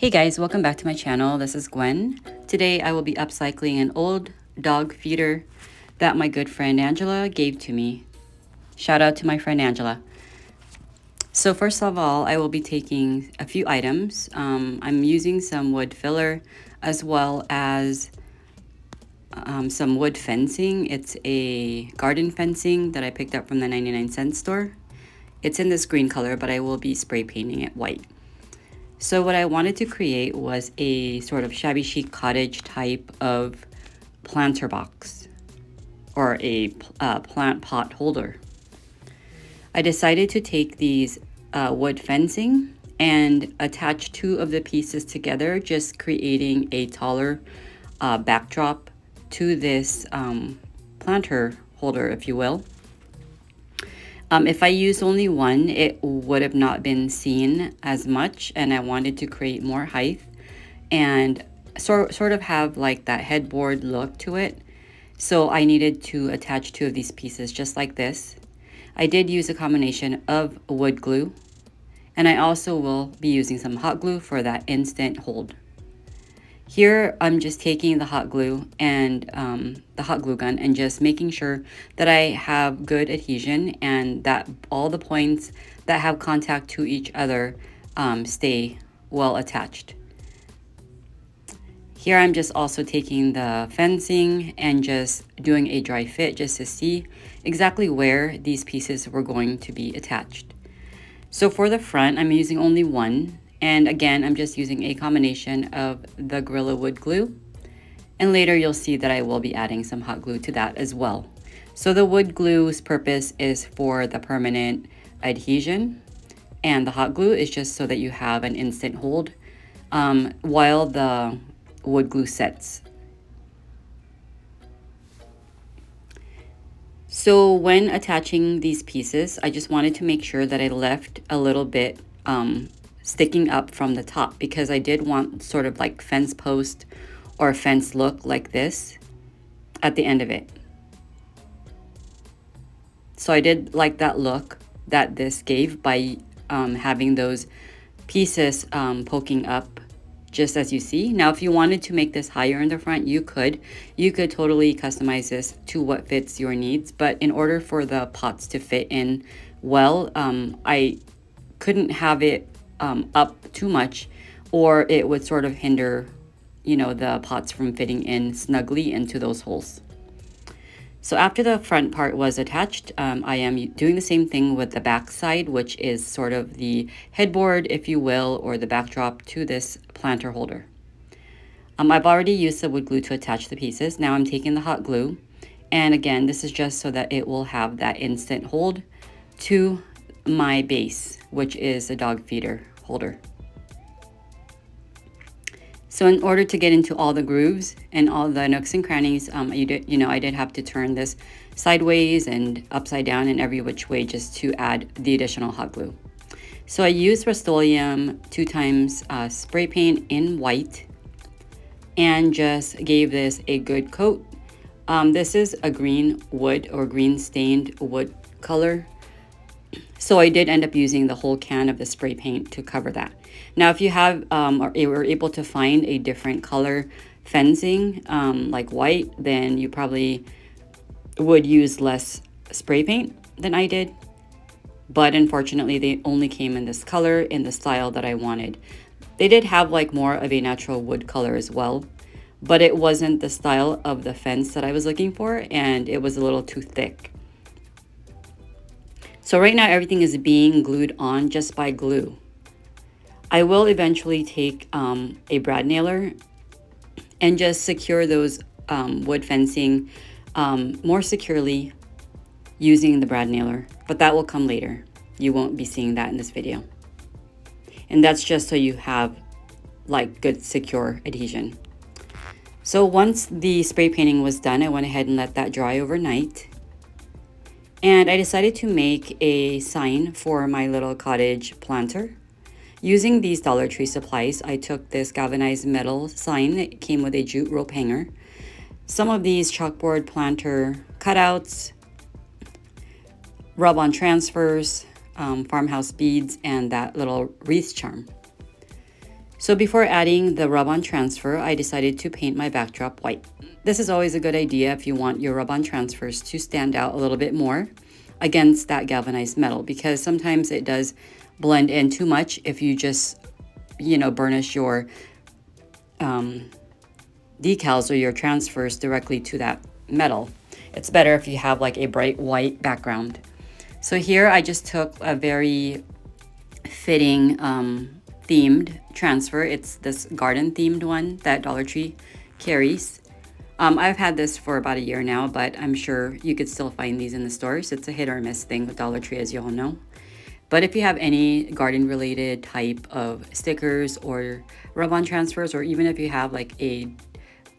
Hey guys, welcome back to my channel. This is Gwen. Today I will be upcycling an old dog feeder that my good friend Angela gave to me. Shout out to my friend Angela. So first of all, I will be taking a few items. I'm using some wood filler as well as some wood fencing. It's a garden fencing that I picked up from the 99-cent store. It's in this green color, but I will be spray painting it white. So what I wanted to create was a sort of shabby chic cottage type of planter box or a plant pot holder. I decided to take these wood fencing and attach two of the pieces together, just creating a taller backdrop to this planter holder, if you will. If I used only one, it would have not been seen as much, and I wanted to create more height and sort of have like that headboard look to it. So I needed to attach two of these pieces just like this. I did use a combination of wood glue, and I also will be using some hot glue for that instant hold. Here, I'm just taking the hot glue and the hot glue gun and just making sure that I have good adhesion and that all the points that have contact to each other stay well attached. Here, I'm just also taking the fencing and just doing a dry fit just to see exactly where these pieces were going to be attached. So for the front, I'm using only one. And again, I'm just using a combination of the Gorilla Wood glue. And later you'll see that I will be adding some hot glue to that as well. So the wood glue's purpose is for the permanent adhesion. And the hot glue is just so that you have an instant hold while the wood glue sets. So when attaching these pieces, I just wanted to make sure that I left a little bit sticking up from the top, because I did want sort of like fence post or fence look like this at the end of it. So I did like that look that this gave by having those pieces poking up just as you see. Now, if you wanted to make this higher in the front, you could totally customize this to what fits your needs. But in order for the pots to fit in well, I couldn't have it up too much, or it would sort of hinder, you know, the pots from fitting in snugly into those holes. So after the front part was attached, I am doing the same thing with the back side, which is sort of the headboard, if you will, or the backdrop to this planter holder. I've already used the wood glue to attach the pieces. Now I'm taking the hot glue, and again, this is just so that it will have that instant hold to my base, which is a dog feeder holder. So in order to get into all the grooves and all the nooks and crannies, I did have to turn this sideways and upside down and every which way just to add the additional hot glue. So I used Rust-Oleum 2x spray paint in white and just gave this a good coat. This is a green wood or green stained wood color. So I did end up using the whole can of the spray paint to cover that. Now, if you have or were able to find a different color fencing, like white, then you probably would use less spray paint than I did. But unfortunately, they only came in this color in the style that I wanted. They did have like more of a natural wood color as well, but it wasn't the style of the fence that I was looking for, and it was a little too thick. So right now everything is being glued on just by glue. I will eventually take a brad nailer and just secure those wood fencing more securely using the brad nailer, but that will come later. You won't be seeing that in this video. And that's just so you have like good secure adhesion. So once the spray painting was done, I went ahead and let that dry overnight. And I decided to make a sign for my little cottage planter. Using these Dollar Tree supplies, I took this galvanized metal sign that came with a jute rope hanger, some of these chalkboard planter cutouts, rub-on transfers, farmhouse beads, and that little wreath charm. So before adding the rub-on transfer, I decided to paint my backdrop white. This is always a good idea if you want your rub-on transfers to stand out a little bit more against that galvanized metal, because sometimes it does blend in too much if you just, burnish your decals or your transfers directly to that metal. It's better if you have like a bright white background. So here I just took a very fitting themed transfer. It's this garden themed one that Dollar Tree carries. I've had this for about a year now, but I'm sure you could still find these in the stores. It's a hit or miss thing with Dollar Tree, as you all know. But if you have any garden related type of stickers or rub-on transfers, or even if you have like a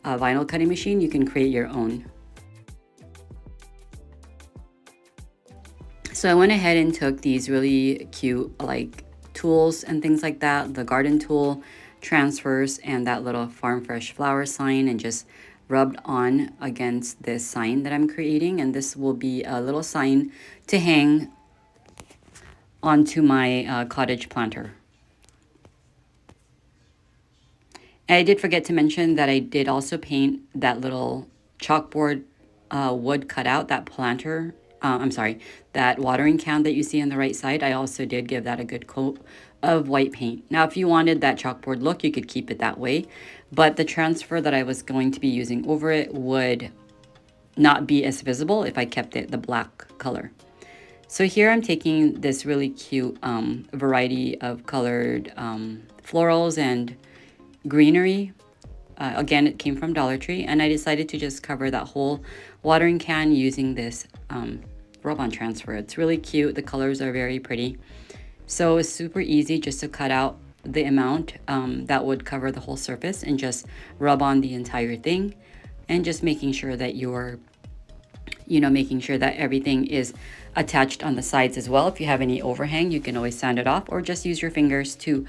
vinyl cutting machine, you can create your own. So I went ahead and took these really cute like tools and things like that, the garden tool, transfers, and that little Farm Fresh flower sign, and just rubbed on against this sign that I'm creating. And this will be a little sign to hang onto my cottage planter. And I did forget to mention that I did also paint that little chalkboard wood cutout, that planter, that watering can that you see on the right side. I also did give that a good coat of white paint. Now, if you wanted that chalkboard look, you could keep it that way, but the transfer that I was going to be using over it would not be as visible if I kept it the black color. So here I'm taking this really cute variety of colored florals and greenery. Again, it came from Dollar Tree, and I decided to just cover that whole watering can using this rub-on transfer. It's really cute. The colors are very pretty. So it's super easy just to cut out the amount that would cover the whole surface and just rub on the entire thing, and just making sure that you're, making sure that everything is attached on the sides as well. If you have any overhang, you can always sand it off, or just use your fingers to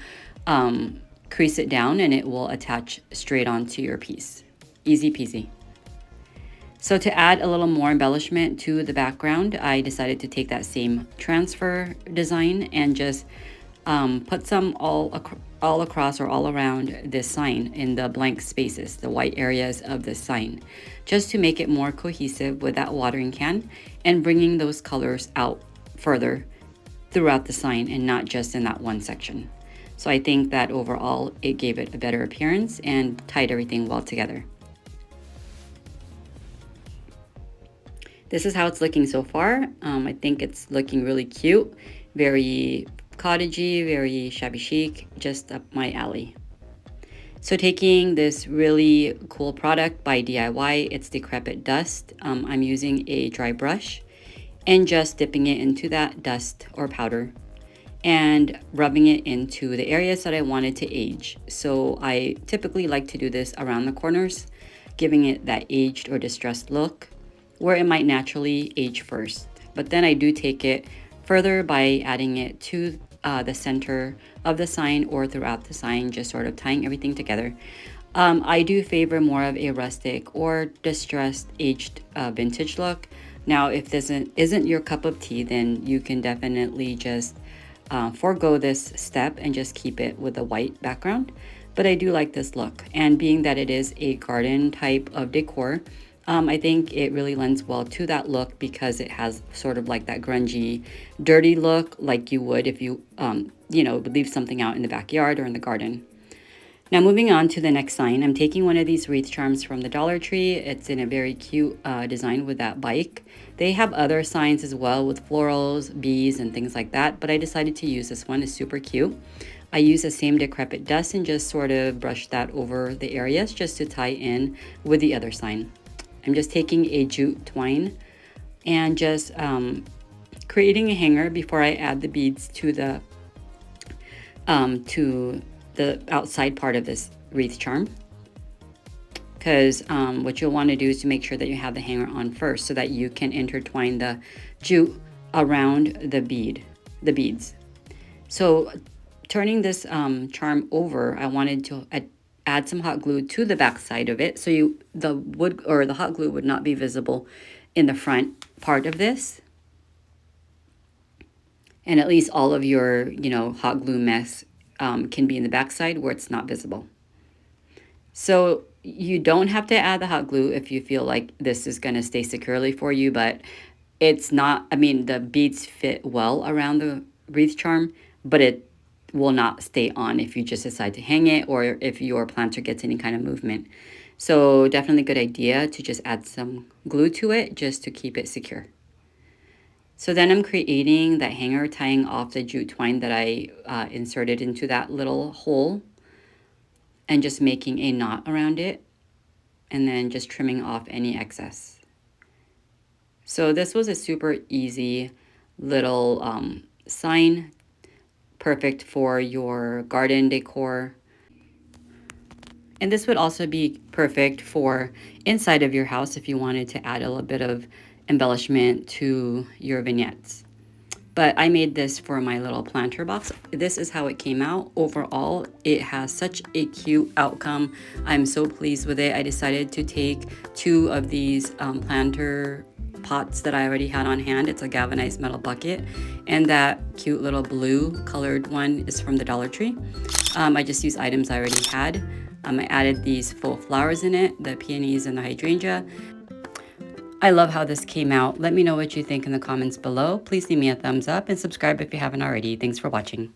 crease it down, and it will attach straight onto your piece. Easy peasy. So to add a little more embellishment to the background, I decided to take that same transfer design and just put some all across or all around this sign in the blank spaces, the white areas of this sign, just to make it more cohesive with that watering can and bringing those colors out further throughout the sign and not just in that one section. So I think that overall it gave it a better appearance and tied everything well together. This is how it's looking so far. I think it's looking really cute, very cottagey, very shabby chic, just up my alley. So taking this really cool product by DIY, it's Decrepit Dust. I'm using a dry brush and just dipping it into that dust or powder and rubbing it into the areas that I wanted to age. So I typically like to do this around the corners, giving it that aged or distressed look where it might naturally age first. But then I do take it further by adding it to the center of the sign or throughout the sign, just sort of tying everything together. I do favor more of a rustic or distressed aged vintage look. Now, if this isn't your cup of tea, then you can definitely just forego this step and just keep it with a white background. But I do like this look, and being that it is a garden type of decor, I think it really lends well to that look because it has sort of like that grungy, dirty look like you would if you, would leave something out in the backyard or in the garden. Now moving on to the next sign, I'm taking one of these wreath charms from the Dollar Tree. It's in a very cute design with that bike. They have other signs as well with florals, bees, and things like that, but I decided to use this one. It's super cute. I use the same Decrepit Dust and just sort of brush that over the areas just to tie in with the other sign. I'm just taking a jute twine and just creating a hanger before I add the beads to the outside part of this wreath charm. Because what you'll want to do is to make sure that you have the hanger on first so that you can intertwine the jute around the beads. So turning this charm over, I wanted to add some hot glue to the back side of it so the wood or the hot glue would not be visible in the front part of this, and at least all of your hot glue mess can be in the backside where it's not visible. So you don't have to add the hot glue if you feel like this is going to stay securely for you, but it's not, I mean, the beads fit well around the wreath charm, but it will not stay on if you just decide to hang it or if your planter gets any kind of movement. So definitely a good idea to just add some glue to it just to keep it secure. So then I'm creating that hanger, tying off the jute twine that I inserted into that little hole and just making a knot around it and then just trimming off any excess. So this was a super easy little sign, perfect for your garden decor. And this would also be perfect for inside of your house if you wanted to add a little bit of embellishment to your vignettes. But I made this for my little planter box. This is how it came out. Overall, it has such a cute outcome. I'm so pleased with it. I decided to take 2 of these planter pots that I already had on hand. It's a galvanized metal bucket, and that cute little blue colored one is from the Dollar Tree. I just used items I already had. I added these full flowers in it, the peonies and the hydrangea. I love how this came out. Let me know what you think in the comments below. Please leave me a thumbs up and subscribe if you haven't already. Thanks for watching.